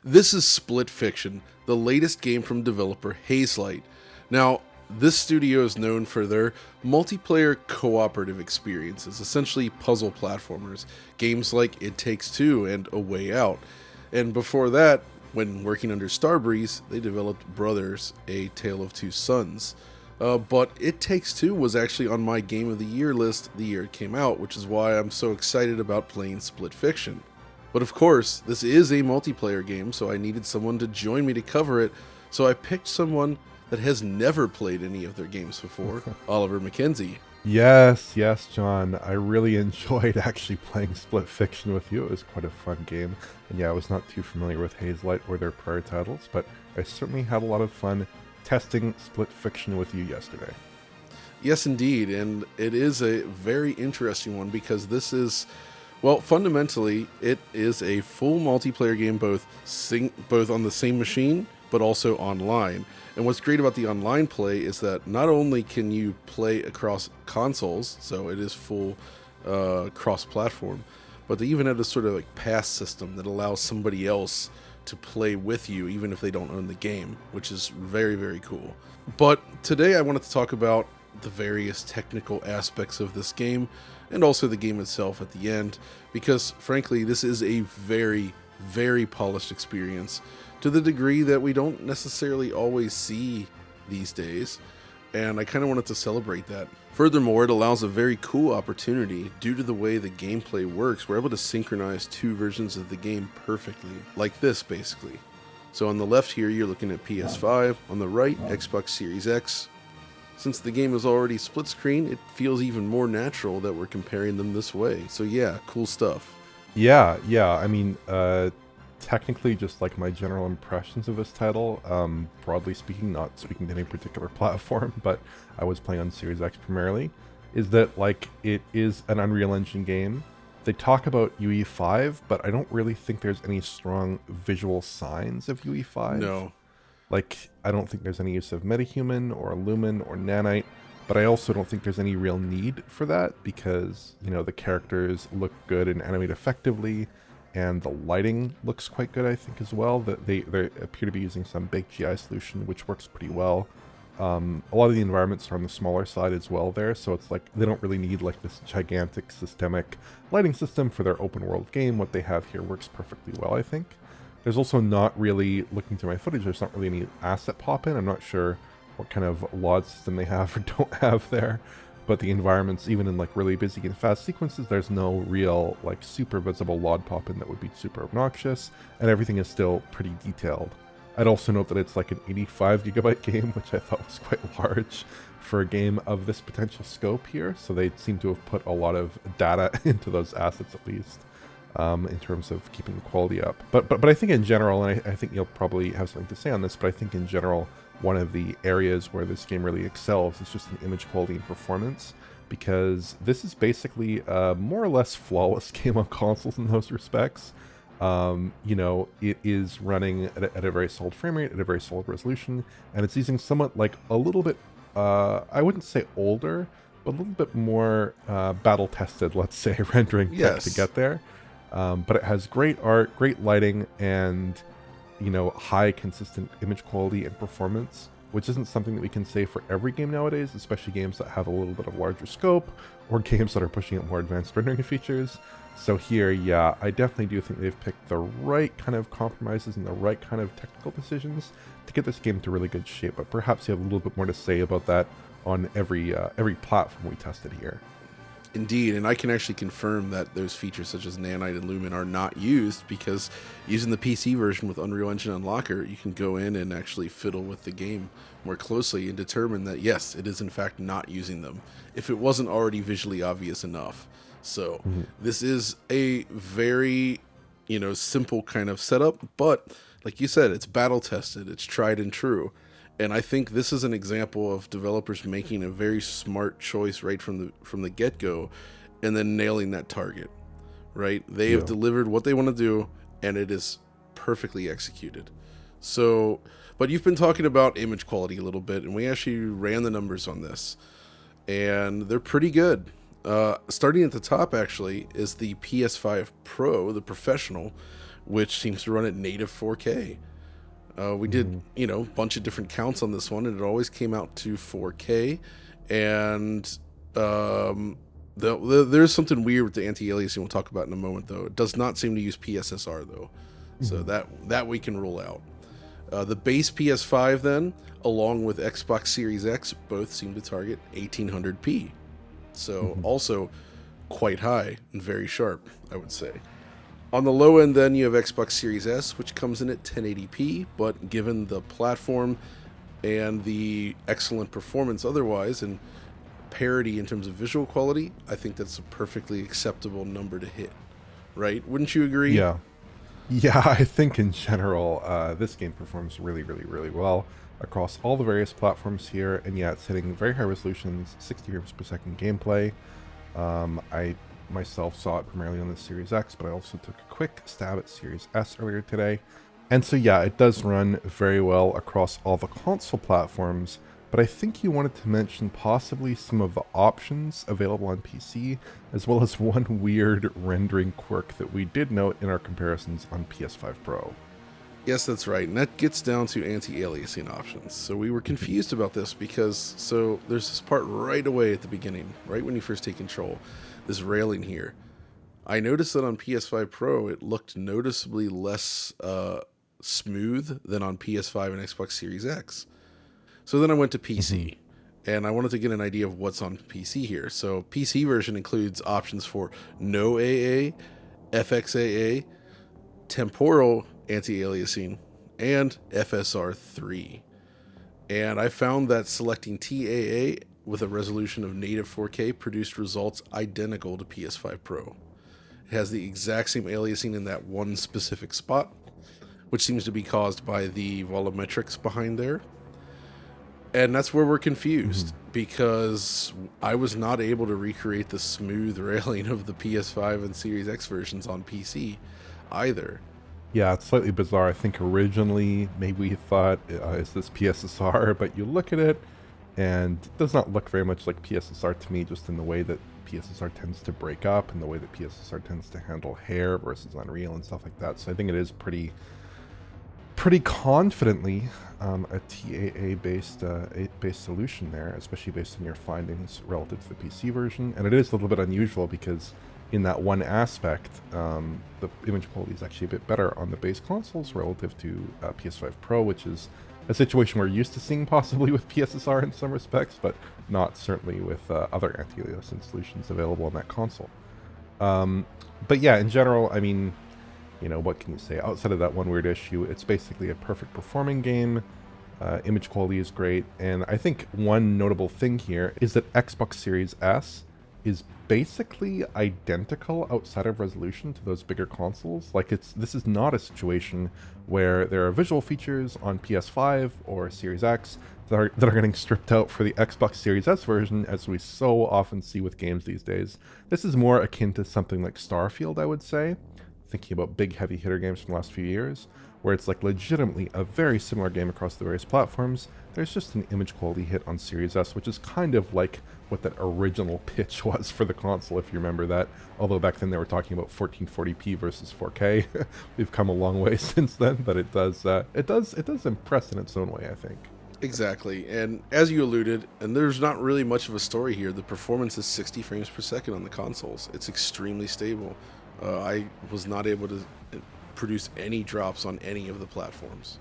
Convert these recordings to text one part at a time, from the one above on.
This is Split Fiction, the latest game from developer Hazelight. Now, this studio is known for their multiplayer cooperative experiences, essentially puzzle platformers, games like It Takes Two and A Way Out. And before that, when working under Starbreeze, they developed Brothers, A Tale of Two Sons. But It Takes Two was actually on my Game of the Year list the year it came out, which is why I'm so excited about playing Split Fiction. But of course, this is a multiplayer game, so I needed someone to join me to cover it, so I picked someone that has never played any of their games before, Oliver McKenzie. Yes, John. I really enjoyed actually playing Split Fiction with you. It was quite a fun game. And yeah, I was not too familiar with Hazelight or their prior titles, but I certainly had a lot of fun testing Split Fiction with you yesterday. Yes, indeed, and it is a very interesting one because this is, well, fundamentally, it is a full multiplayer game, both on the same machine, but also online. And what's great about the online play is that not only can you play across consoles, so it is full cross-platform, but they even have this sort of like pass system that allows somebody else to play with you, even if they don't own the game, which is very, very cool. But today I wanted to talk about the various technical aspects of this game, and also the game itself at the end, because frankly, this is a very, very polished experience to the degree that we don't necessarily always see these days, and I kind of wanted to celebrate that. Furthermore, it allows a very cool opportunity. Due to the way the gameplay works, we're able to synchronize two versions of the game perfectly, like this basically. So on the left here, you're looking at PS5, on the right, Xbox Series X. Since the game is already split screen, it feels even more natural that we're comparing them this way. So yeah, cool stuff. Yeah. I mean, technically, just like my general impressions of this title, broadly speaking, not speaking to any particular platform, but I was playing on Series X primarily, is that like it is an Unreal Engine game. They talk about UE5, but I don't really think there's any strong visual signs of UE5. No. Like, I don't think there's any use of metahuman or lumen or nanite, but I also don't think there's any real need for that because, you know, the characters look good and animate effectively, and the lighting looks quite good, I think, as well. That they appear to be using some big GI solution, which works pretty well. A lot of the environments are on the smaller side as well there, so it's like they don't really need like this gigantic systemic lighting system for their open world game. What they have here works perfectly well, I think. There's also not really, looking through my footage, there's not really any asset pop-in. I'm not sure what kind of LOD system they have or don't have there, but the environments, even in like really busy and fast sequences, there's no real like super visible LOD pop-in that would be super obnoxious, and everything is still pretty detailed. I'd also note that it's like an 85 gigabyte game, which I thought was quite large for a game of this potential scope here, so they seem to have put a lot of data into those assets at least. In terms of keeping the quality up. But I think in general, and I think you'll probably have something to say on this, but I think in general, one of the areas where this game really excels is just in image quality and performance, because this is basically a more or less flawless game on consoles in those respects. You know, it is running at a very solid frame rate, at a very solid resolution, and it's using somewhat like a little bit, I wouldn't say older, but a little bit more battle-tested, let's say, rendering tech to get there. But it has great art, great lighting, and, you know, high consistent image quality and performance, which isn't something that we can say for every game nowadays, especially games that have a little bit of larger scope or games that are pushing out more advanced rendering features. So here, yeah, I definitely do think they've picked the right kind of compromises and the right kind of technical decisions to get this game to really good shape. But perhaps you have a little bit more to say about that on every platform we tested here. Indeed, and I can actually confirm that those features such as Nanite and Lumen are not used, because using the PC version with Unreal Engine Unlocker, you can go in and actually fiddle with the game more closely and determine that, yes, it is in fact not using them, if it wasn't already visually obvious enough. So this is a very, you know, simple kind of setup, but like you said, it's battle tested, it's tried and true. And I think this is an example of developers making a very smart choice right from the get-go, and then nailing that target, right? They have delivered what they want to do, and it is perfectly executed. So, but you've been talking about image quality a little bit, and we actually ran the numbers on this, and they're pretty good. Starting at the top, actually, is the PS5 Pro, the Professional, which seems to run at native 4K. We did, a bunch of different counts on this one, and it always came out to 4K. And there's something weird with the anti-aliasing we'll talk about in a moment, though. It does not seem to use PSSR, though. So that we can rule out. The base PS5, then, along with Xbox Series X, both seem to target 1800p. So also quite high and very sharp, I would say. On the low end, then, you have Xbox Series S, which comes in at 1080p, but given the platform and the excellent performance otherwise, and parity in terms of visual quality, I think that's a perfectly acceptable number to hit. Right? Wouldn't you agree? Yeah. Yeah, I think in general, this game performs really, really, really well across all the various platforms here, and yeah, it's hitting very high resolutions, 60 frames per second gameplay. I myself saw it primarily on the Series X, but I also took a quick stab at Series S earlier today. And so yeah, it does run very well across all the console platforms, but I think you wanted to mention possibly some of the options available on PC, as well as one weird rendering quirk that we did note in our comparisons on PS5 Pro. Yes, that's right, and that gets down to anti-aliasing options. So we were confused about this because, there's this part right away at the beginning, right when you first take control, this railing here. I noticed that on PS5 Pro, it looked noticeably less smooth than on PS5 and Xbox Series X. So then I went to PC, and I wanted to get an idea of what's on PC here. So PC version includes options for no AA, FXAA, temporal anti-aliasing, and FSR3. And I found that selecting TAA with a resolution of native 4K produced results identical to PS5 Pro. It has the exact same aliasing in that one specific spot, which seems to be caused by the volumetrics behind there. And that's where we're confused, because I was not able to recreate the smooth railing of the PS5 and Series X versions on PC either. Yeah, it's slightly bizarre. I think originally maybe we thought, is this PSSR? But you look at it, and it does not look very much like PSSR to me, just in the way that PSSR tends to break up and the way that PSSR tends to handle hair versus Unreal and stuff like that. So I think it is pretty confidently a TAA-based solution there, especially based on your findings relative to the PC version. And it is a little bit unusual because in that one aspect, the image quality is actually a bit better on the base consoles relative to PS5 Pro, which is a situation we're used to seeing possibly with PSSR in some respects, but not certainly with other anti-aliasing solutions available on that console. But yeah, in general, I mean, what can you say? Outside of that one weird issue, it's basically a perfect performing game. Image quality is great, and I think one notable thing here is that Xbox Series S is basically identical outside of resolution to those bigger consoles. Like, this is not a situation where there are visual features on PS5 or Series X that are getting stripped out for the Xbox Series S version, as we so often see with games these days. This is more akin to something like Starfield, I would say, thinking about big heavy hitter games from the last few years, where it's like legitimately a very similar game across the various platforms. There's just an image quality hit on Series S, which is kind of like what that original pitch was for the console, if you remember that. Although back then they were talking about 1440p versus 4K. We've come a long way since then, but it does impress in its own way, I think. Exactly, and as you alluded, and there's not really much of a story here, the performance is 60 frames per second on the consoles. It's extremely stable. I was not able to produce any drops on any of the platforms,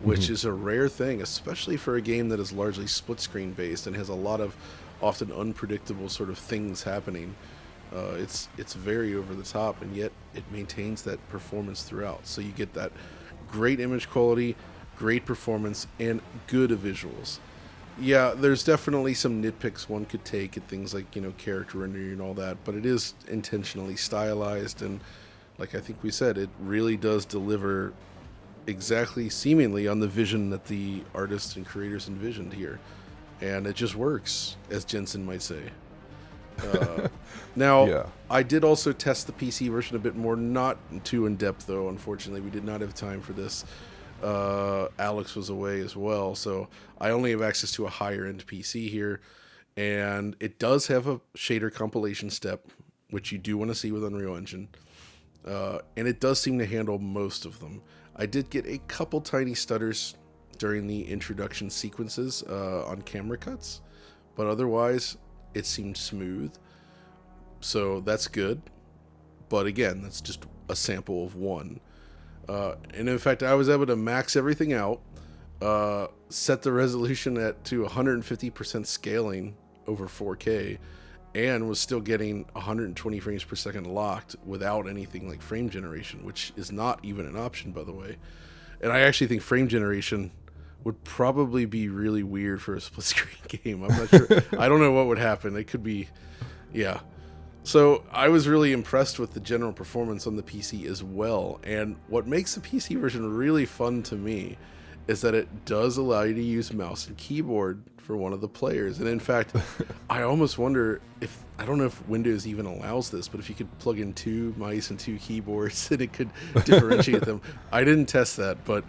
which is a rare thing, especially for a game that is largely split screen based and has a lot of often unpredictable sort of things happening. It's very over the top, and yet it maintains that performance throughout. So you get that great image quality, great performance, and good visuals. Yeah, there's definitely some nitpicks one could take at things like, character rendering and all that, but it is intentionally stylized, and like I think we said, it really does deliver exactly, seemingly, on the vision that the artists and creators envisioned here. And it just works, as Jensen might say. Now, yeah. I did also test the PC version a bit more, not too in-depth, though. Unfortunately, we did not have time for this. Alex was away as well, so I only have access to a higher-end PC here. And it does have a shader compilation step, which you do want to see with Unreal Engine. and it does seem to handle most of them. I did get a couple tiny stutters during the introduction sequences on camera cuts, but otherwise it seemed smooth, so that's good. But again, that's just a sample of one. And in fact, I was able to max everything out, set the resolution to 150% scaling over 4K, and was still getting 120 frames per second locked without anything like frame generation, which is not even an option, by the way. And I actually think frame generation would probably be really weird for a split screen game. I'm not sure. I don't know what would happen. It could be, yeah. So I was really impressed with the general performance on the PC as well. And what makes the PC version really fun to me is that it does allow you to use mouse and keyboard for one of the players. And in fact, I almost wonder if, I don't know if Windows even allows this, but if you could plug in 2 mice and 2 keyboards and it could differentiate them. I didn't test that, but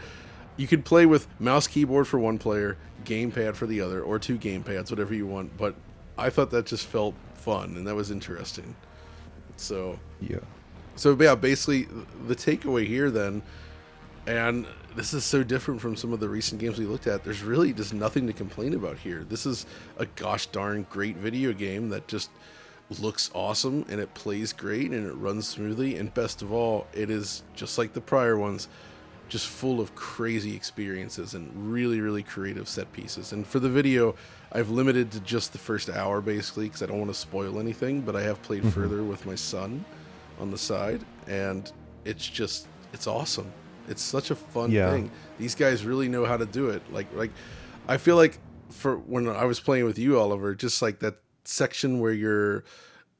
you could play with mouse keyboard for one player, gamepad for the other, or 2 gamepads, whatever you want. But I thought that just felt fun, and that was interesting. So yeah, basically the takeaway here then, and this is so different from some of the recent games we looked at, there's really just nothing to complain about here. This is a gosh darn great video game that just looks awesome, and it plays great, and it runs smoothly, and best of all, it is just like the prior ones, just full of crazy experiences and really, really creative set pieces. And for the video, I've limited to just the first hour, basically, because I don't want to spoil anything, but I have played further with my son on the side, and it's awesome. It's such a fun thing. These guys really know how to do it. Like I feel like for when I was playing with you, Oliver, just like that section where you're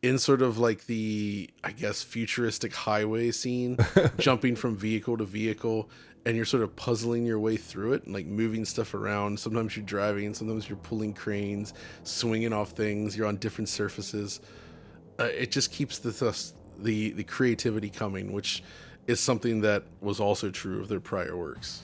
in sort of like the, I guess, futuristic highway scene, jumping from vehicle to vehicle, and you're sort of puzzling your way through it and like moving stuff around. Sometimes you're driving, sometimes you're pulling cranes, swinging off things, you're on different surfaces. It just keeps the creativity coming, which is something that was also true of their prior works.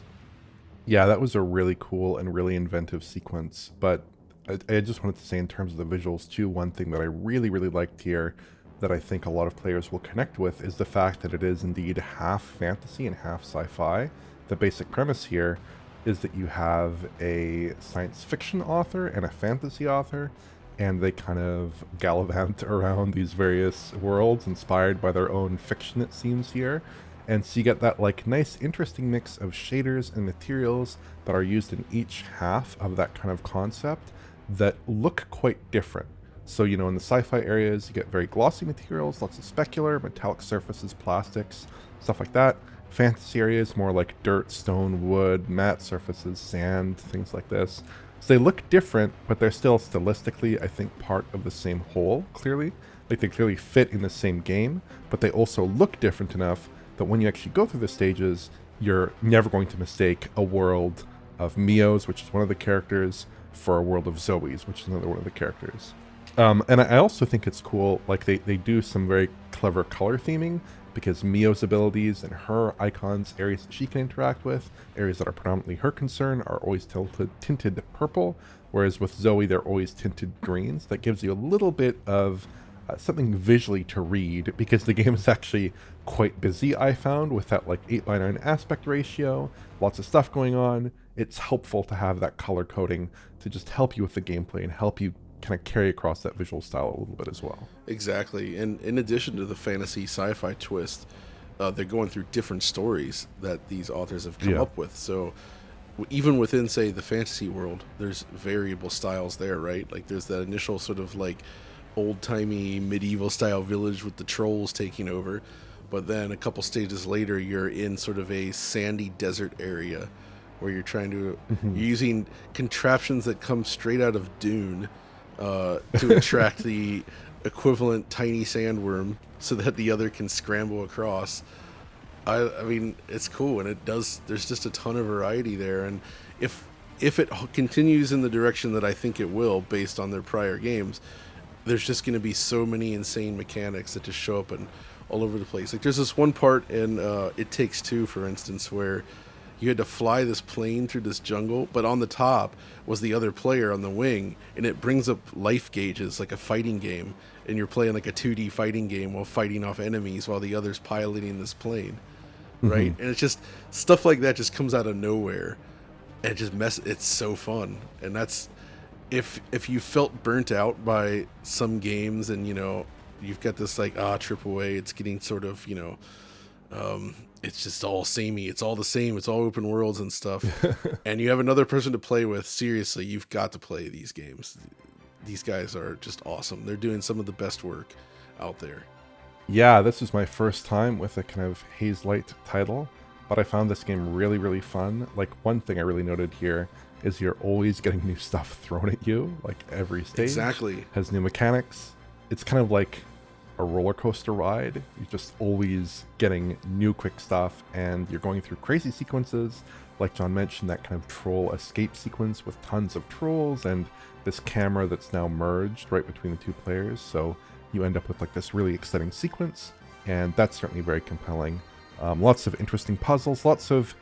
Yeah, that was a really cool and really inventive sequence. But I just wanted to say, in terms of the visuals too, one thing that I really, really liked here that I think a lot of players will connect with is the fact that it is indeed half fantasy and half sci-fi. The basic premise here is that you have a science fiction author and a fantasy author, and they kind of gallivant around these various worlds inspired by their own fiction, it seems here. And so you get that like nice, interesting mix of shaders and materials that are used in each half of that kind of concept that look quite different. So, you know, in the sci-fi areas, you get very glossy materials, lots of specular, metallic surfaces, plastics, stuff like that. Fantasy areas, more like dirt, stone, wood, matte surfaces, sand, things like this. So they look different, but they're still stylistically, I think, part of the same whole, clearly. Like, they clearly fit in the same game, but they also look different enough that when you actually go through the stages, you're never going to mistake a world of Mios, which is one of the characters, for a world of Zoes, which is another one of the characters. And I also think it's cool, like they do some very clever color theming, because Mio's abilities and her icons, areas that she can interact with, areas that are predominantly her concern, are always tinted purple, whereas with Zoe, they're always tinted greens. That gives you a little bit of something visually to read, because the game is actually quite busy, I found, with that like 8:9 aspect ratio, lots of stuff going on. It's helpful to have that color coding to just help you with the gameplay and help you kind of carry across that visual style a little bit as well. Exactly. And in addition to the fantasy sci-fi twist, they're going through different stories that these authors have come up with. So even within, say, the fantasy world, there's variable styles there, right? Like there's that initial sort of like old-timey medieval style village with the trolls taking over, but then a couple stages later you're in sort of a sandy desert area where you're trying to you're using contraptions that come straight out of Dune to attract the equivalent tiny sandworm so that the other can scramble across. I mean, it's cool, and there's just a ton of variety there, and if it continues in the direction that I think it will based on their prior games, there's just going to be so many insane mechanics that just show up and all over the place. Like there's this one part in It Takes Two, for instance, where you had to fly this plane through this jungle, but on the top was the other player on the wing, and it brings up life gauges like a fighting game, and you're playing like a 2D fighting game while fighting off enemies while the other's piloting this plane, right? And it's just stuff like that just comes out of nowhere, and it's so fun. And that's if you felt burnt out by some games, and you've got this like AAA, it's getting sort of it's just all samey, it's all the same, it's all open worlds and stuff, and you have another person to play with, seriously, you've got to play these games. These guys are just awesome. They're doing some of the best work out there. Yeah, this was my first time with a kind of Hazelight title, but I found this game really, really fun. Like, one thing I really noted here is you're always getting new stuff thrown at you, like every stage. Exactly. Has new mechanics. It's kind of like a roller coaster ride. You're just always getting new quick stuff, and you're going through crazy sequences. Like John mentioned, that kind of troll escape sequence with tons of trolls and this camera that's now merged right between the two players. So you end up with like this really exciting sequence, and that's certainly very compelling. Lots of interesting puzzles, lots of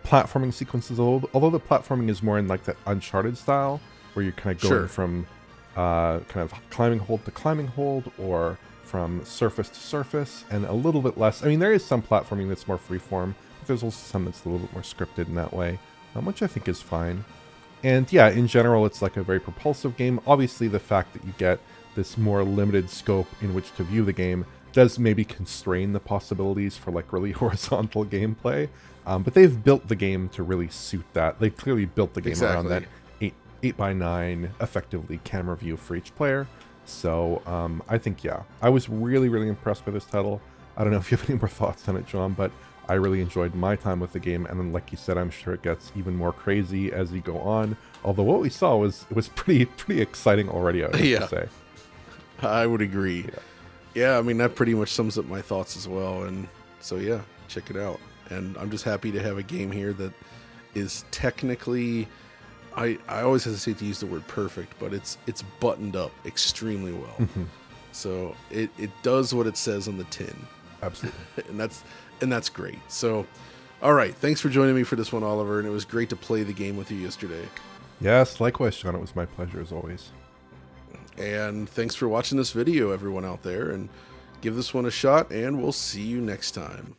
platforming sequences, although the platforming is more in like that Uncharted style, where you're kind of going from kind of climbing hold to climbing hold, or from surface to surface, and a little bit less. I mean, there is some platforming that's more freeform, but there's also some that's a little bit more scripted in that way, which I think is fine. And yeah, in general, it's like a very propulsive game. Obviously, the fact that you get this more limited scope in which to view the game does maybe constrain the possibilities for like really horizontal gameplay. But they've built the game to really suit that. They've clearly built the game around that 8x9 effectively camera view for each player. So I think, yeah, I was really, really impressed by this title. I don't know if you have any more thoughts on it, John, but I really enjoyed my time with the game. And then, like you said, I'm sure it gets even more crazy as you go on. Although what we saw was pretty exciting already, I would have to say. I would agree. Yeah, I mean, that pretty much sums up my thoughts as well. And so, yeah, check it out. And I'm just happy to have a game here that is technically, I always hesitate to use the word perfect, but it's buttoned up extremely well. So it does what it says on the tin. Absolutely. and that's great. So, all right, thanks for joining me for this one, Oliver, and it was great to play the game with you yesterday. Yes, likewise, John. It was my pleasure as always. And thanks for watching this video, everyone out there, and give this one a shot, and we'll see you next time.